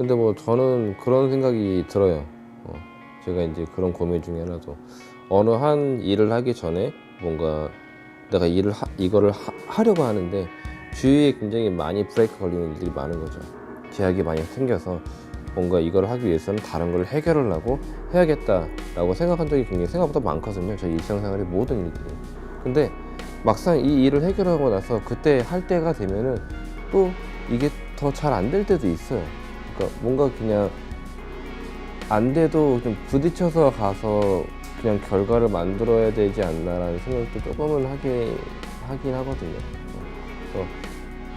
근데 뭐 저는 그런 생각이 들어요. 제가 이제 그런 고민 중에 하나도 어느 한 일을 하기 전에 뭔가 내가 이거를 하려고 하는데 주위에 굉장히 많이 브레이크 걸리는 일들이 많은 거죠. 제약이 많이 생겨서 뭔가 이걸 하기 위해서는 다른 걸 해결을 하고 해야겠다라고 생각한 적이 굉장히 생각보다 많거든요. 저희 일상생활의 모든 일들이. 근데 막상 이 일을 해결하고 나서 그때 할 때가 되면은 또 이게 더 잘 안 될 때도 있어요. 그러니까 뭔가 그냥 안 돼도 좀 부딪혀서 가서 그냥 결과를 만들어야 되지 않나라는 생각도 조금은 하긴 하거든요. 그래서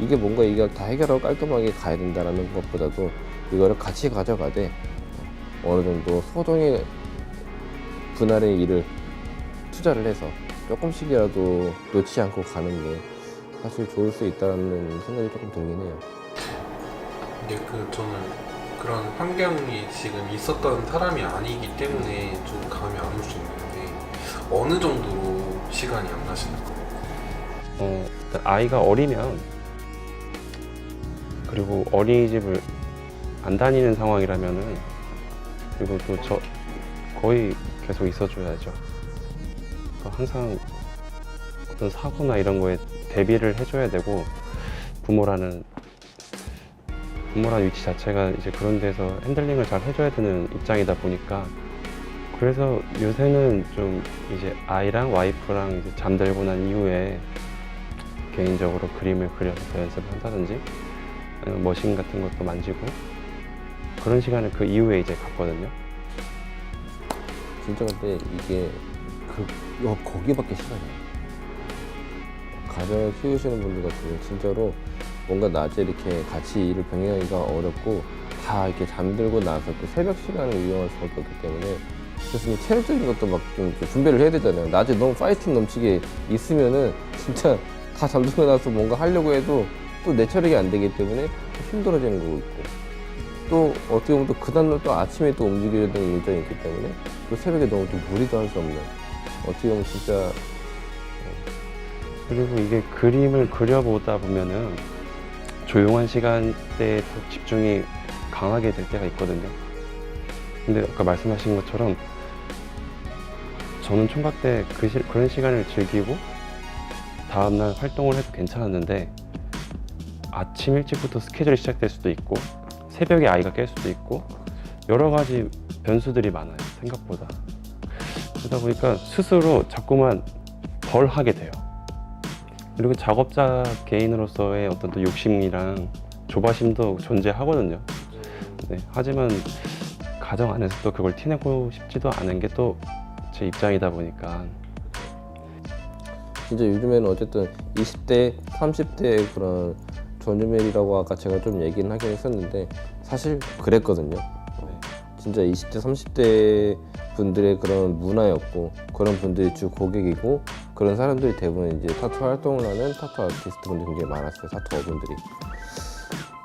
이게 뭔가 이걸 다 해결하고 깔끔하게 가야 된다는 것보다도 이거를 같이 가져가되 어느 정도 소정의 분할의 일을 투자를 해서 조금씩이라도 놓지 않고 가는 게 사실 좋을 수 있다는 생각이 조금 들긴 해요. 근데 저는 그런 환경이 지금 있었던 사람이 아니기 때문에 좀 감이 안 올 수 있는데 어느 정도로 시간이 안 나시는 거예요? 일단 아이가 어리면, 그리고 어린이집을 안 다니는 상황이라면은, 그리고 또 저 거의 계속 있어줘야죠. 항상 어떤 사고나 이런 거에 대비를 해줘야 되고, 부모라는 위치 자체가 이제 그런 데서 핸들링을 잘 해줘야 되는 입장이다 보니까, 그래서 요새는 좀 이제 아이랑 와이프랑 이제 잠들고 난 이후에 개인적으로 그림을 그려서 연습을 한다든지, 아니면 머신 같은 것도 만지고, 그런 시간을 그 이후에 이제 갖거든요. 진짜 근데 이게 거기밖에 시간이 없어요. 가정을 키우시는 분들 같은 경우 진짜로 뭔가 낮에 이렇게 같이 일을 병행하기가 어렵고 다 이렇게 잠들고 나서 또 새벽 시간을 이용할 수밖에 없기 때문에 그래서 체력적인 것도 막 좀 준비를 해야 되잖아요. 낮에 너무 파이팅 넘치게 있으면은 진짜 다 잠들고 나서 뭔가 하려고 해도 또 내 체력이 안 되기 때문에 힘들어지는 거고 있고 또 어떻게 보면 또 그 다음날 또 아침에 또 움직여야 되는 일정이 있기 때문에 또 새벽에 너무 또 무리도 할 수 없는 어떻게 보면 진짜 그리고 이게 그림을 그려보다 보면은 조용한 시간대에 더 집중이 강하게 될 때가 있거든요. 근데 아까 말씀하신 것처럼 저는 총각 때 그런 시간을 즐기고 다음날 활동을 해도 괜찮았는데, 아침 일찍부터 스케줄이 시작될 수도 있고 새벽에 아이가 깰 수도 있고 여러 가지 변수들이 많아요, 생각보다. 그러다 보니까 스스로 자꾸만 덜 하게 돼요. 그리고 작업자 개인으로서의 어떤 또 욕심이랑 조바심도 존재하거든요. 네, 하지만 가정 안에서 또 그걸 티내고 싶지도 않은 게 또 제 입장이다 보니까. 진짜 요즘에는 어쨌든 20대, 30대의 그런 전유멜이라고 아까 제가 좀 얘기는 하긴 했었는데 사실 그랬거든요. 진짜 20대, 30대 분들의 그런 문화였고 그런 분들이 주 고객이고 그런 사람들이 대부분 이제 타투 활동을 하는 타투 아티스트 분들이 굉장히 많았어요. 타투 어분들이.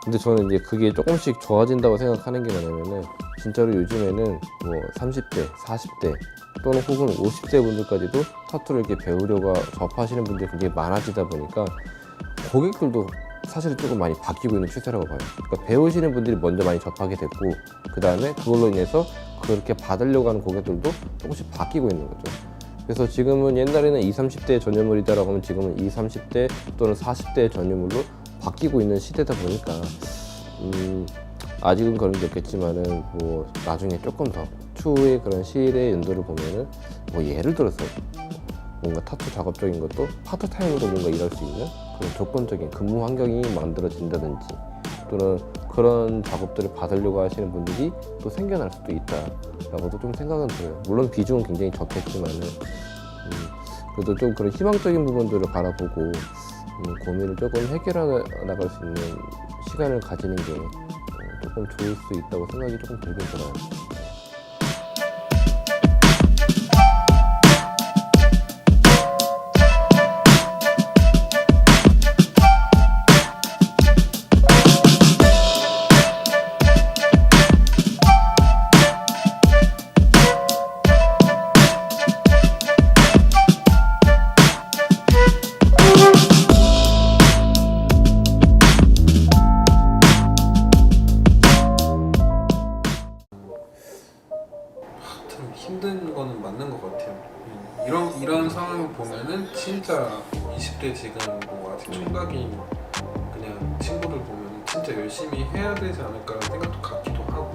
근데 저는 이제 그게 조금씩 좋아진다고 생각하는 게 뭐냐면은 진짜로 요즘에는 뭐 30대, 40대 또는 혹은 50대 분들까지도 타투를 이렇게 배우려고 접하시는 분들이 굉장히 많아지다 보니까 고객들도 사실은 조금 많이 바뀌고 있는 추세라고 봐요. 그러니까 배우시는 분들이 먼저 많이 접하게 됐고 그 다음에 그걸로 인해서 그렇게 받으려고 하는 고객들도 조금씩 바뀌고 있는 거죠. 그래서 지금은 옛날에는 20, 30대 전유물이다라고 하면 지금은 20, 30대 또는 40대 전유물로 바뀌고 있는 시대다 보니까 아직은 그런 게 없겠지만은 뭐 나중에 조금 더 추후의 그런 시일의 연도를 보면은 뭐 예를 들어서 뭔가 타투 작업적인 것도 파트타임으로 뭔가 일할 수 있는 그런 조건적인 근무 환경이 만들어진다든지 또는 그런 작업들을 받으려고 하시는 분들이 또 생겨날 수도 있다라고도 좀 생각은 들어요. 물론 비중은 굉장히 적겠지만은 그래도 좀 그런 희망적인 부분들을 바라보고 고민을 조금 해결해 나갈 수 있는 시간을 가지는 게 조금 좋을 수 있다고 생각이 조금 들긴 들어요. 이런 상황을 보면은 진짜 20대 지금 뭐 아직 총각인 그냥 친구들 보면 진짜 열심히 해야 되지 않을까라는 생각도 갖기도 하고.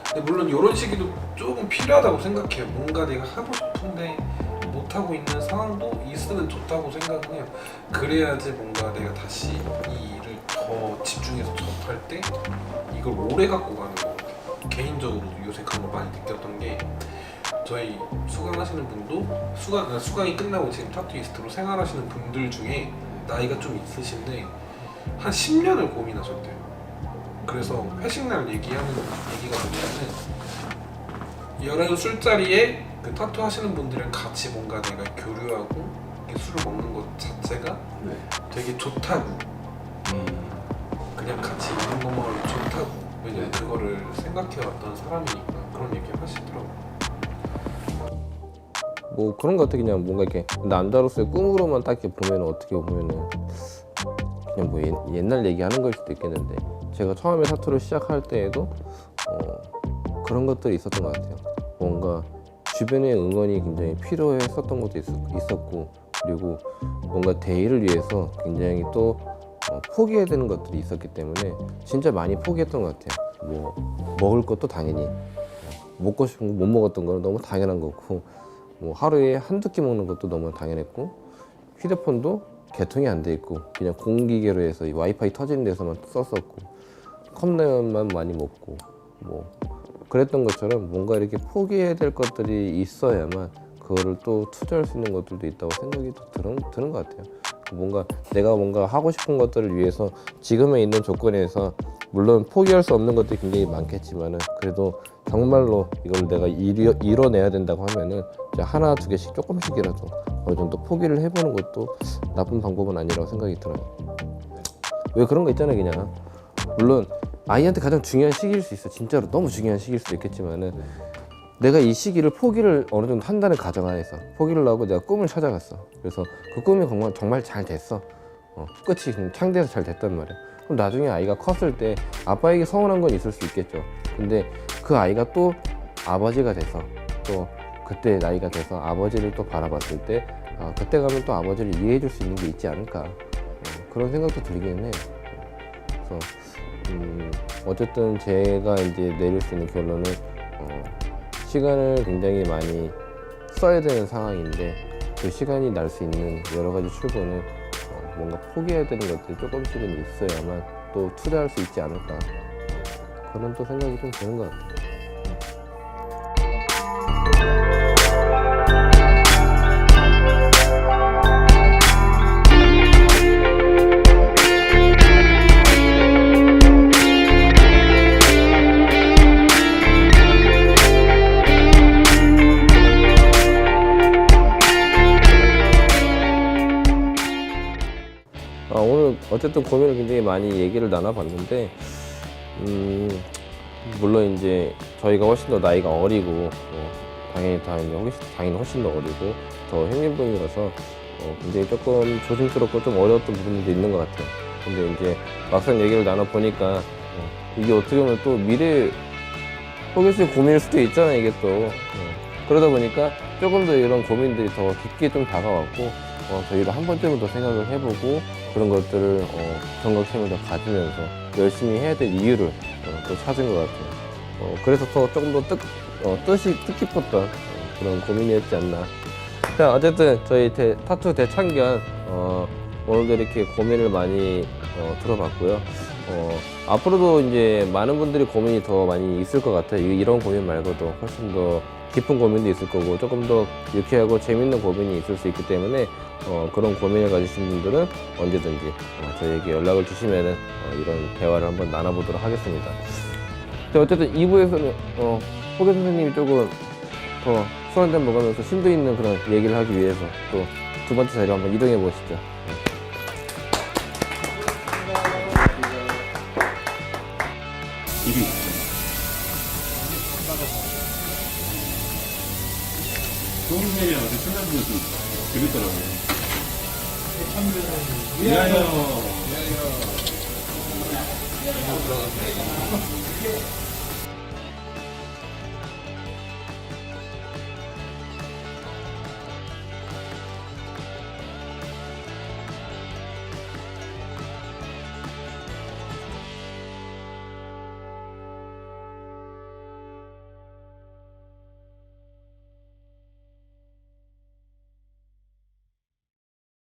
근데 물론 이런 시기도 조금 필요하다고 생각해요. 뭔가 내가 하고 싶은데 못하고 있는 상황도 있으면 좋다고 생각을 해요. 그래야지 뭔가 내가 다시 이 일을 더 집중해서 접할 때 이걸 오래 갖고 가는 것 같아요. 개인적으로도 요새 그런 거 많이 느꼈던 게 저희 수강하시는 분도 수강이 끝나고 지금 타투이스트로 생활하시는 분들 중에 나이가 좀 있으신데 한 10년을 고민하셨대요. 그래서 회식날 얘기하는 얘기가 뭐냐면 11 술자리에 그 타투 하시는 분들이랑 같이 뭔가 내가 교류하고 이렇게 술을 먹는 것 자체가 되게 좋다고. 그냥 같이 있는 것만 좋다고. 왜냐면 그거를 생각해왔던 사람이니까 그런 얘기 하시더라고요. 뭐 그런 것 같아. 그냥 뭔가 이렇게 남자로서의 꿈으로만 딱 이렇게 보면 어떻게 보면은 그냥 뭐 옛날 얘기하는 걸 수도 있겠는데 제가 처음에 타투를 시작할 때에도 그런 것들이 있었던 것 같아요. 뭔가 주변의 응원이 굉장히 필요했었던 것도 있었고 그리고 뭔가 대의를 위해서 굉장히 또 포기해야 되는 것들이 있었기 때문에 진짜 많이 포기했던 것 같아요. 뭐 먹을 것도 당연히 먹고 싶은 거 못 먹었던 거는 너무 당연한 거고 뭐 하루에 한두 끼 먹는 것도 너무 당연했고 휴대폰도 개통이 안 돼 있고 그냥 공기계로 해서 이 와이파이 터지는 데서만 썼었고 컵라면만 많이 먹고 뭐 그랬던 것처럼 뭔가 이렇게 포기해야 될 것들이 있어야만 그거를 또 투자할 수 있는 것들도 있다고 생각이 또 드는 것 같아요. 뭔가 내가 뭔가 하고 싶은 것들을 위해서 지금에 있는 조건에서 물론 포기할 수 없는 것들이 굉장히 많겠지만은 그래도 정말로 이걸 내가 이뤄내야 된다고 하면은 이제 하나 두 개씩 조금씩이라도 어느 정도 포기를 해보는 것도 나쁜 방법은 아니라고 생각이 들어요. 왜 그런 거 있잖아요. 그냥 물론 아이한테 가장 중요한 시기일 수 있어. 진짜로 너무 중요한 시기일 수도 있겠지만은 내가 이 시기를 포기를 어느 정도 한다는 가정 안에서 포기를 하고 내가 꿈을 찾아갔어. 그래서 그 꿈이 정말 잘 됐어. 끝이 창대해서 잘 됐단 말이야. 그럼 나중에 아이가 컸을 때 아빠에게 서운한 건 있을 수 있겠죠. 근데 그 아이가 또 아버지가 돼서 또 그때 나이가 돼서 아버지를 또 바라봤을 때 그때 가면 또 아버지를 이해해 줄 수 있는 게 있지 않을까 그런 생각도 들기는 해요. 그래서 어쨌든 제가 이제 내릴 수 있는 결론은 시간을 굉장히 많이 써야 되는 상황인데 그 시간이 날 수 있는 여러 가지 출구는 뭔가 포기해야 되는 것들이 조금씩은 있어야만 또 투자할 수 있지 않을까 그런 또 생각이 좀 드는 것 같아요. 오늘 어쨌든 고민을 굉장히 많이 얘기를 나눠봤는데 물론 이제 저희가 훨씬 더 나이가 어리고 당연히 훨씬 더 어리고 더 형님분이라서 굉장히 조금 조심스럽고 좀 어려웠던 부분도 있는 것 같아요. 근데 이제 막상 얘기를 나눠보니까 이게 어떻게 보면 또 미래 포기수의 고민일 수도 있잖아요. 이게 또 그러다 보니까 조금 더 이런 고민들이 더 깊게 좀 다가왔고 저희도 한 번쯤은 더 생각을 해보고 그런 것들을 경각심을 더 가지면서 열심히 해야 될 이유를 또 찾은 것 같아요. 그래서 더 조금 더 뜻깊었던 그런 고민이었지 않나. 자, 어쨌든 저희 타투 대창견 오늘도 이렇게 고민을 많이 들어봤고요. 앞으로도 이제 많은 분들이 고민이 더 많이 있을 것 같아요. 이런 고민 말고도 훨씬 더 깊은 고민도 있을 거고 조금 더 유쾌하고 재밌는 고민이 있을 수 있기 때문에 그런 고민을 가지신 분들은 언제든지 저희에게 연락을 주시면은 이런 대화를 한번 나눠보도록 하겠습니다. 자, 어쨌든 2부에서는 호계 선생님이 조금 더 술 한잔 먹으면서 심도 있는 그런 얘기를 하기 위해서 또 두 번째 자리로 한번 이동해 보시죠. 동생이 어디 천장분이 좀 그랬더라고요. 위하여! 들어가세요.